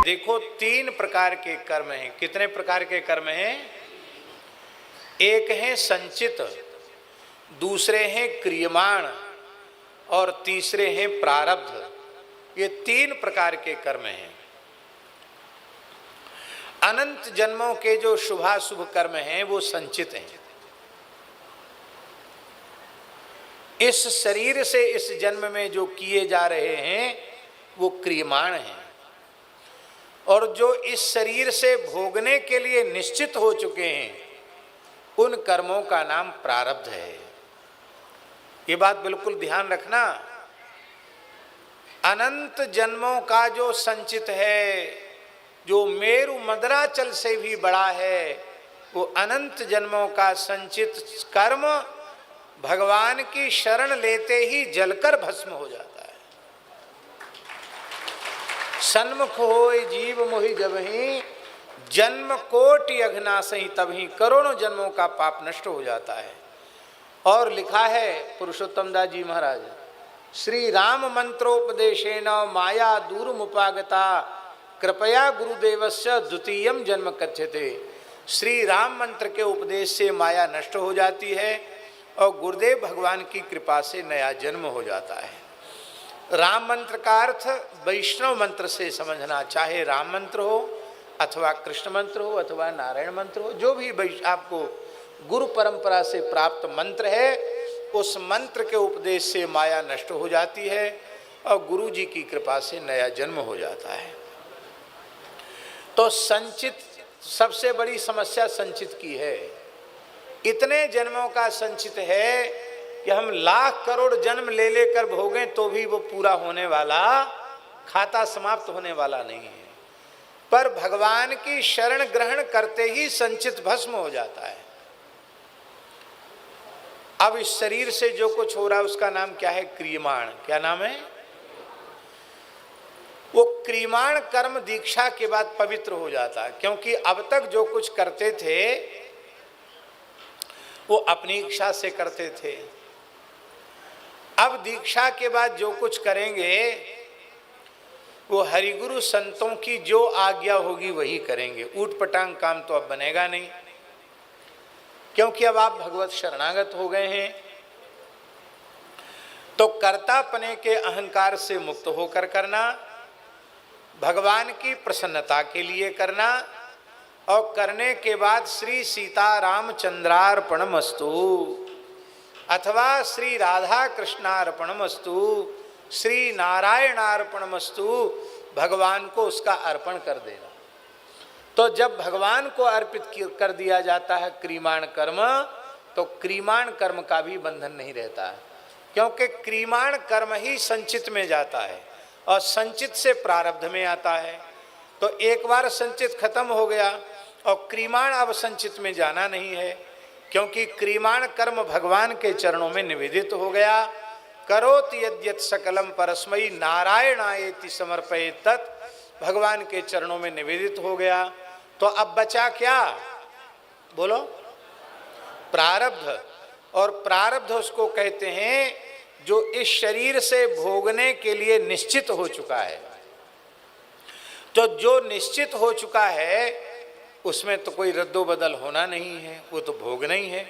देखो, 3 प्रकार के कर्म हैं। कितने प्रकार के कर्म हैं? एक है संचित, दूसरे हैं क्रियमाण और तीसरे हैं प्रारब्ध। ये 3 प्रकार के कर्म हैं। अनंत जन्मों के जो शुभाशुभ कर्म हैं वो संचित हैं। इस शरीर से इस जन्म में जो किए जा रहे हैं वो क्रियमाण हैं, और जो इस शरीर से भोगने के लिए निश्चित हो चुके हैं उन कर्मों का नाम प्रारब्ध है। ये बात बिल्कुल ध्यान रखना। अनंत जन्मों का जो संचित है, जो मेरु मदराचल से भी बड़ा है, वो अनंत जन्मों का संचित कर्म भगवान की शरण लेते ही जलकर भस्म हो जाता है। सन्मुख होय जीव मोहि जबहि, जन्म कोटि अघनासहि तबहि। करोड़ों जन्मों का पाप नष्ट हो जाता है। और लिखा है पुरुषोत्तम दास जी महाराज, श्री राम मंत्रोपदेशेन माया दूर मुपागता, कृपया गुरुदेवस्य द्वितीयम जन्म कथ्यते। श्री राम मंत्र के उपदेश से माया नष्ट हो जाती है और गुरुदेव भगवान की कृपा से नया जन्म हो जाता है। राम मंत्र का अर्थ वैष्णव मंत्र से समझना, चाहे राम मंत्र हो अथवा कृष्ण मंत्र हो अथवा नारायण मंत्र हो, जो भी आपको गुरु परंपरा से प्राप्त मंत्र है, उस मंत्र के उपदेश से माया नष्ट हो जाती है और गुरु जी की कृपा से नया जन्म हो जाता है। तो संचित, सबसे बड़ी समस्या संचित की है। इतने जन्मों का संचित है कि हम लाख करोड़ जन्म ले लेकर भोगें तो भी वो पूरा होने वाला, खाता समाप्त होने वाला नहीं है। पर भगवान की शरण ग्रहण करते ही संचित भस्म हो जाता है। अब इस शरीर से जो कुछ हो रहा है उसका नाम क्या है? क्रियमाण। क्या नाम है? वो क्रियमाण कर्म दीक्षा के बाद पवित्र हो जाता है, क्योंकि अब तक जो कुछ करते थे वो अपनी इच्छा से करते थे। अब दीक्षा के बाद जो कुछ करेंगे वो हरिगुरु संतों की जो आज्ञा होगी वही करेंगे। ऊट पटांग काम तो अब बनेगा नहीं, क्योंकि अब आप भगवत शरणागत हो गए हैं। तो कर्तापने के अहंकार से मुक्त होकर करना, भगवान की प्रसन्नता के लिए करना, और करने के बाद श्री सीतारामचंद्रार्पणमस्तु अथवा श्री राधा कृष्णार्पणमस्तु, श्री नारायणार्पणमस्तु, भगवान को उसका अर्पण कर देना। तो जब भगवान को अर्पित कर दिया जाता है क्रियमाण कर्म, तो क्रियमाण कर्म का भी बंधन नहीं रहता है, क्योंकि क्रियमाण कर्म ही संचित में जाता है और संचित से प्रारब्ध में आता है। तो एक बार संचित खत्म हो गया और क्रियमाण अब संचित में जाना नहीं है, क्योंकि क्रियमाण कर्म भगवान के चरणों में निवेदित हो गया। करोति यद्यत सकलम परस्मै नारायणायेति समर्पयेत् तत्, भगवान के चरणों में निवेदित हो गया। तो अब बचा क्या? बोलो। प्रारब्ध। और प्रारब्ध उसको कहते हैं जो इस शरीर से भोगने के लिए निश्चित हो चुका है। तो जो निश्चित हो चुका है उसमें तो कोई रद्दो बदल होना नहीं है, वो तो भोगना ही है।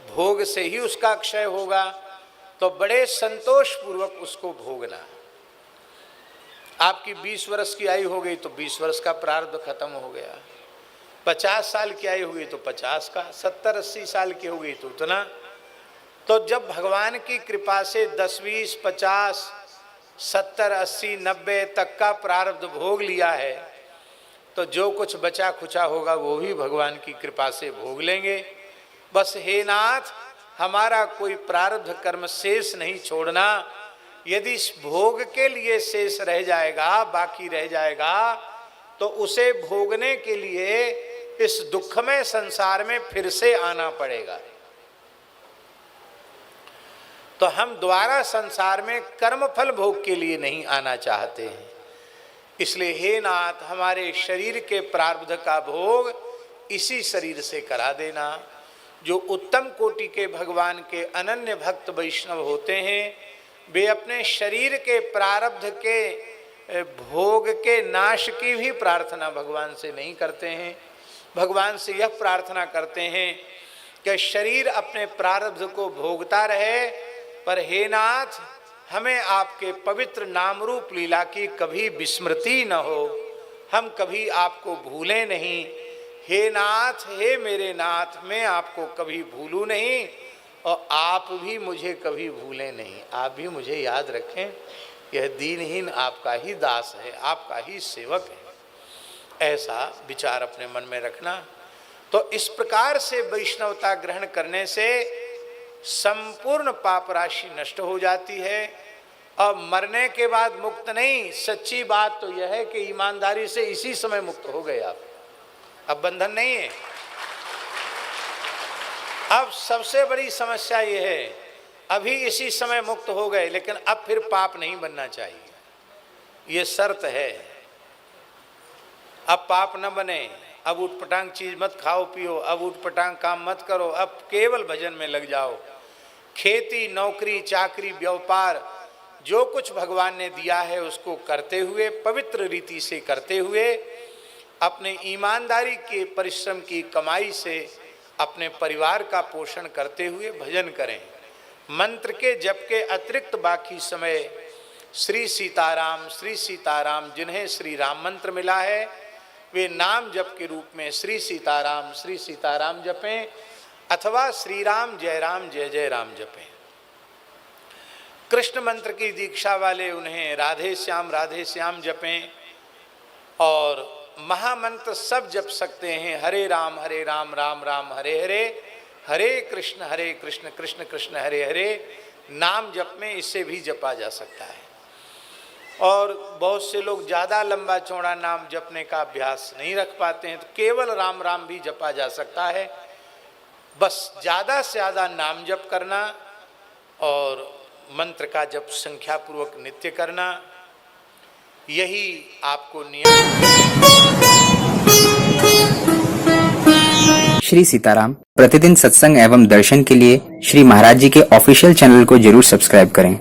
भोग से ही उसका क्षय होगा, तो बड़े संतोष पूर्वक उसको भोगना। आपकी 20 वर्ष की आयु हो गई तो 20 वर्ष का प्रारब्ध खत्म हो गया। 50 साल की आयु हुई तो 50 का, 70-80 साल की हो गई तो उतना। तो जब भगवान की कृपा से 10, 20, 50, 70, 80, 90 तक का प्रारब्ध भोग लिया है, तो जो कुछ बचा खुचा होगा वो भी भगवान की कृपा से भोग लेंगे। बस हे नाथ, हमारा कोई प्रारब्ध कर्म शेष नहीं छोड़ना। यदि इस भोग के लिए शेष रह जाएगा, बाकी रह जाएगा, तो उसे भोगने के लिए इस दुखमय संसार में फिर से आना पड़ेगा। तो हम दोबारा संसार में कर्मफल भोग के लिए नहीं आना चाहते हैं। इसलिए हे नाथ, हमारे शरीर के प्रारब्ध का भोग इसी शरीर से करा देना। जो उत्तम कोटि के भगवान के अनन्य भक्त वैष्णव होते हैं, वे अपने शरीर के प्रारब्ध के भोग के नाश की भी प्रार्थना भगवान से नहीं करते हैं। भगवान से यह प्रार्थना करते हैं कि शरीर अपने प्रारब्ध को भोगता रहे, पर हे नाथ हमें आपके पवित्र नाम रूप लीला की कभी विस्मृति न हो, हम कभी आपको भूलें नहीं। हे नाथ, हे मेरे नाथ, मैं आपको कभी भूलूं नहीं और आप भी मुझे कभी भूलें नहीं। आप भी मुझे याद रखें, यह दीनहीन आपका ही दास है, आपका ही सेवक है। ऐसा विचार अपने मन में रखना। तो इस प्रकार से वैष्णवता ग्रहण करने से संपूर्ण पाप राशि नष्ट हो जाती है और मरने के बाद मुक्त नहीं। सच्ची बात तो यह है कि ईमानदारी से इसी समय मुक्त हो गए आप, अब बंधन नहीं है। अब सबसे बड़ी समस्या यह है, अभी इसी समय मुक्त हो गए, लेकिन अब फिर पाप नहीं बनना चाहिए, ये शर्त है। अब पाप न बने, अब उटपटांग चीज मत खाओ पियो, अब उटपटांग काम मत करो, अब केवल भजन में लग जाओ। खेती, नौकरी, चाकरी, व्यापार, जो कुछ भगवान ने दिया है उसको करते हुए, पवित्र रीति से करते हुए, अपने ईमानदारी के परिश्रम की कमाई से अपने परिवार का पोषण करते हुए भजन करें। मंत्र के जप के अतिरिक्त बाकी समय श्री सीताराम जिन्हें श्री राम मंत्र मिला है, वे नाम जप के रूप में श्री सीताराम जपें अथवा श्री राम जय जय राम जपें। कृष्ण मंत्र की दीक्षा वाले उन्हें राधे श्याम जपें। और महामंत्र सब जप सकते हैं, हरे राम राम राम हरे हरे, हरे कृष्ण कृष्ण कृष्ण हरे हरे। नाम जप में इससे भी जपा जा सकता है। और बहुत से लोग ज़्यादा लंबा चौड़ा नाम जपने का अभ्यास नहीं रख पाते हैं, तो केवल राम राम भी जपा जा सकता है। बस ज़्यादा से ज़्यादा नाम जप करना और मंत्र का जप संख्या पूर्वक नित्य करना, यही आपको नियम। श्री सीताराम प्रतिदिन सत्संग एवं दर्शन के लिए श्री महाराज जी के ऑफिशियल चैनल को जरूर सब्सक्राइब करें।